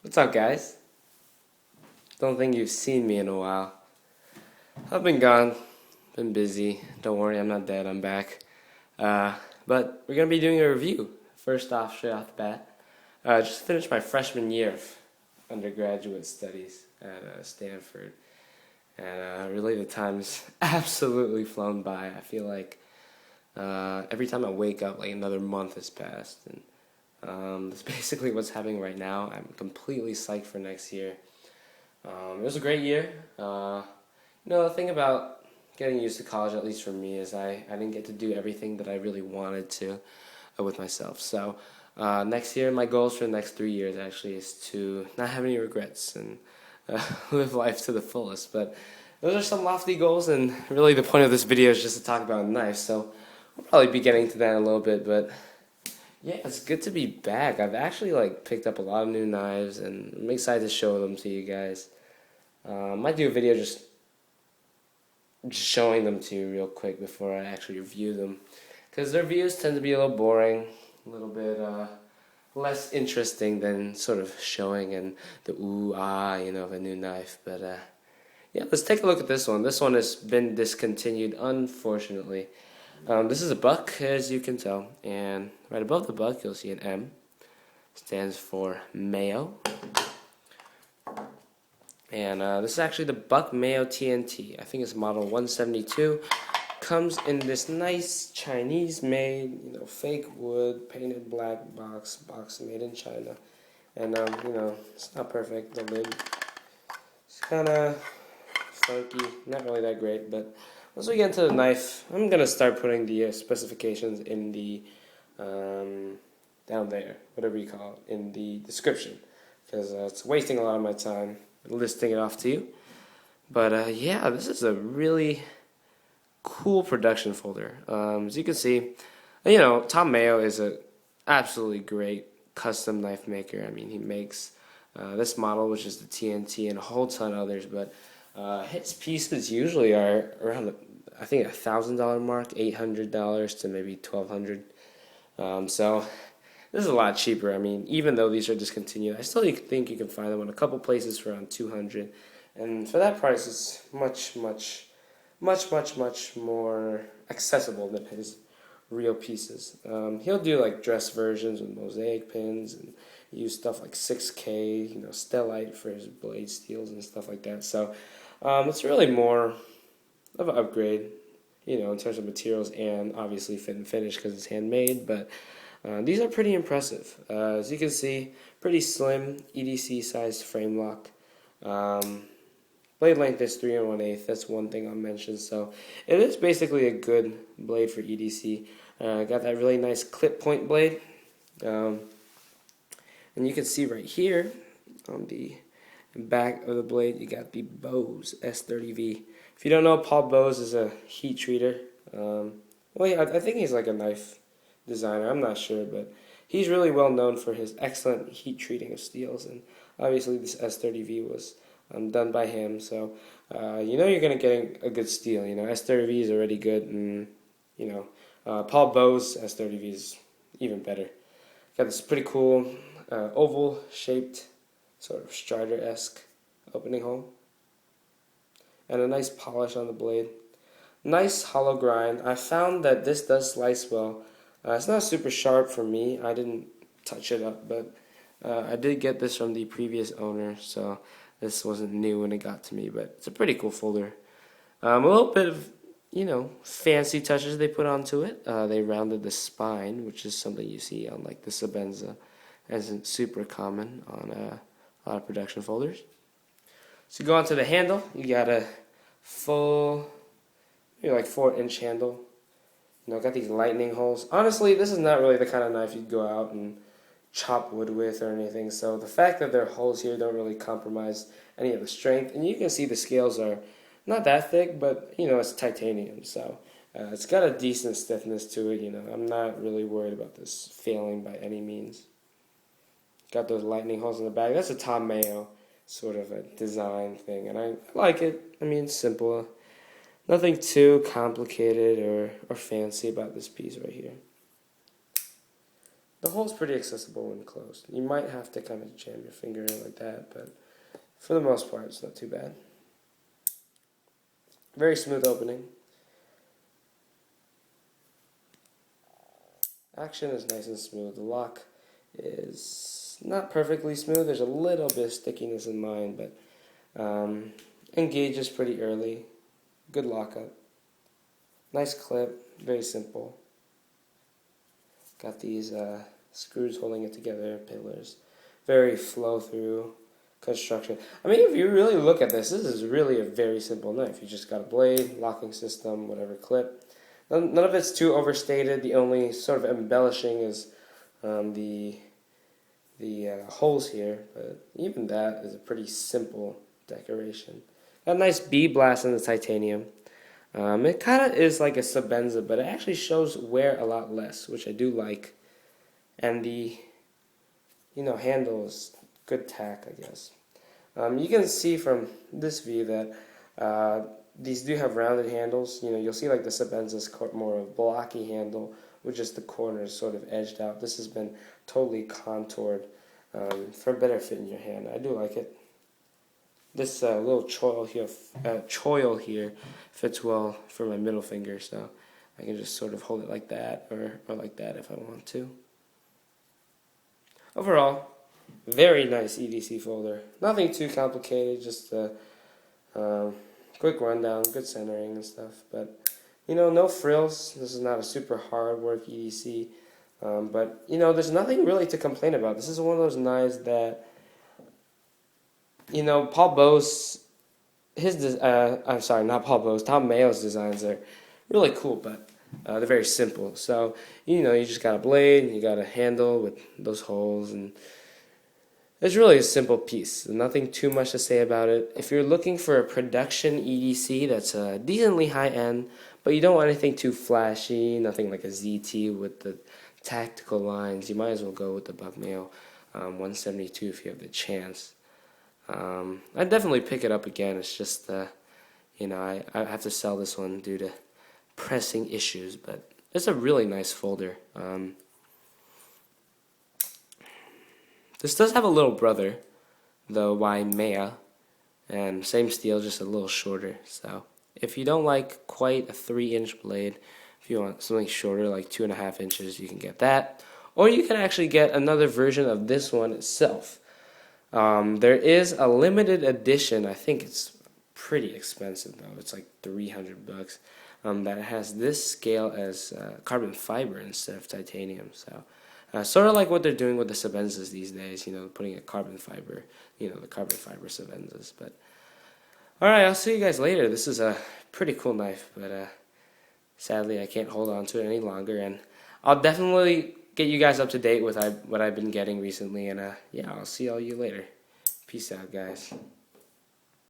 What's up, guys? Don't think you've seen me in a while. I've been gone, been busy. Don't worry, I'm not dead, I'm back. Uh, but we're gonna be doing a review. First off, straight off the bat. Just finished my freshman year of undergraduate studies at Stanford. And really, the time's absolutely flown by. I feel like every time I wake up, like another month has passed. And that's basically what's happening right now. I'm completely psyched for next year. It was a great year. The thing about getting used to college, at least for me, is I didn't get to do everything that I really wanted to with myself. So next year, my goals for the next 3 years actually is to not have any regrets and live life to the fullest. But those are some lofty goals, and really the point of this video is just to talk about knives. So we'll probably be getting to that in a little bit, but yeah, it's good to be back. I've actually picked up a lot of new knives, and I'm excited to show them to you guys. Might do a video just showing them to you real quick before I actually review them, because their reviews tend to be a little boring, a little bit less interesting than sort of showing and the ooh ah of a new knife. But yeah, let's take a look at this one. This one has been discontinued, unfortunately. This is a buck, as you can tell, and right above the buck you'll see an M. Stands for Mayo. And this is actually the Buck Mayo TNT. I think it's model 172. Comes in this nice Chinese-made, fake wood, painted black box made in China. And it's not perfect. The lid is kind of funky, not really that great. But once we get into the knife, I'm gonna start putting the specifications in the down there, whatever you call it, in the description, because it's wasting a lot of my time listing it off to you. But yeah, this is a really cool production folder. As you can see, Tom Mayo is a absolutely great custom knife maker. I mean, he makes this model, which is the TNT, and a whole ton of others. But his pieces usually are around, I think, $1,000 mark, $800 to maybe $1,200. So this is a lot cheaper. I mean, even though these are discontinued, I still think you can find them in a couple places for around $200, and for that price, it's much more accessible than his real pieces. He'll do like dress versions with mosaic pins and use stuff like 6K, stellite for his blade steels and stuff like that. So it's really more of an upgrade, in terms of materials and obviously fit and finish because it's handmade. But these are pretty impressive. As you can see, pretty slim EDC sized frame lock. Blade length is 3 1/8. That's one thing I'll mention. So it is basically a good blade for EDC. Got that really nice clip point blade. And you can see right here on the back of the blade, you got the Bose S30V. If you don't know, Paul Bose is a heat treater. I think he's like a knife designer. I'm not sure, but he's really well known for his excellent heat treating of steels. And obviously this S30V was done by him, so you're gonna get a good steel. S30V is already good, and Paul Bose S30V is even better. Got this pretty cool oval shaped, sort of strider-esque opening hole, and a nice polish on the blade. Nice hollow grind. I found that this does slice well. It's not super sharp for me. I didn't touch it up, but I did get this from the previous owner, so this wasn't new when it got to me, but it's a pretty cool folder. A little bit of, fancy touches they put onto it. They rounded the spine, which is something you see on like the Sabenza. Isn't super common on a lot of production folders. So go on to the handle. You got a full, maybe like 4-inch handle. Got these lightning holes. Honestly, this is not really the kind of knife you'd go out and chop wood with or anything, so the fact that there are holes here don't really compromise any of the strength. And you can see the scales are not that thick, but it's titanium, so it's got a decent stiffness to it. I'm not really worried about this failing by any means. Got those lightning holes in the back. That's a Tom Mayo sort of a design thing, and I like it. I mean, it's simple. Nothing too complicated or fancy about this piece right here. The hole's pretty accessible when closed. You might have to kind of jam your finger in like that, but for the most part, it's not too bad. Very smooth opening. Action is nice and smooth. The lock is not perfectly smooth. There's a little bit of stickiness in mine, but engages pretty early. Good lockup. Nice clip. Very simple. Got these screws holding it together, pillars. Very flow-through construction. I mean, if you really look at this is really a very simple knife. You just got a blade, locking system, whatever clip. None of it's too overstated. The only sort of embellishing is the holes here, but even that is a pretty simple decoration. Got a nice bead blast in the titanium. It kind of is like a Sabenza, but it actually shows wear a lot less, which I do like. And the handle is good tack, I guess. You can see from this view that these do have rounded handles. You'll see like the Sabenza's more of a blocky handle with just the corners sort of edged out. This has been totally contoured for a better fit in your hand. I do like it. This little choil here fits well for my middle finger, so I can just sort of hold it like that or like that if I want to. Overall, very nice EDC folder. Nothing too complicated, just a quick rundown, good centering and stuff. But, no frills. This is not a super hard work EDC. But, there's nothing really to complain about. This is one of those knives that, Paul Bose, I'm sorry, not Paul Bose, Tom Mayo's designs are really cool, but they're very simple. So, you just got a blade, you got a handle with those holes, and it's really a simple piece. Nothing too much to say about it. If you're looking for a production EDC that's decently high-end, but you don't want anything too flashy, nothing like a ZT with the tactical lines, you might as well go with the Buck Mayo 172 if you have the chance. I'd definitely pick it up again. It's just, I have to sell this one due to pressing issues, but it's a really nice folder. This does have a little brother, the Maya, and same steel, just a little shorter. So if you don't like quite a 3-inch blade, if you want something shorter, like 2.5 inches, you can get that. Or you can actually get another version of this one itself. There is a limited edition. I think it's pretty expensive though. It's like $300. That has this scale as carbon fiber instead of titanium. So sort of like what they're doing with the Sabenzas these days. Putting a carbon fiber. The carbon fiber Sabenzas. But all right, I'll see you guys later. This is a pretty cool knife, but sadly I can't hold on to it any longer. And I'll definitely get you guys up to date with what I've been getting recently, and yeah, I'll see all you later. Peace out, guys.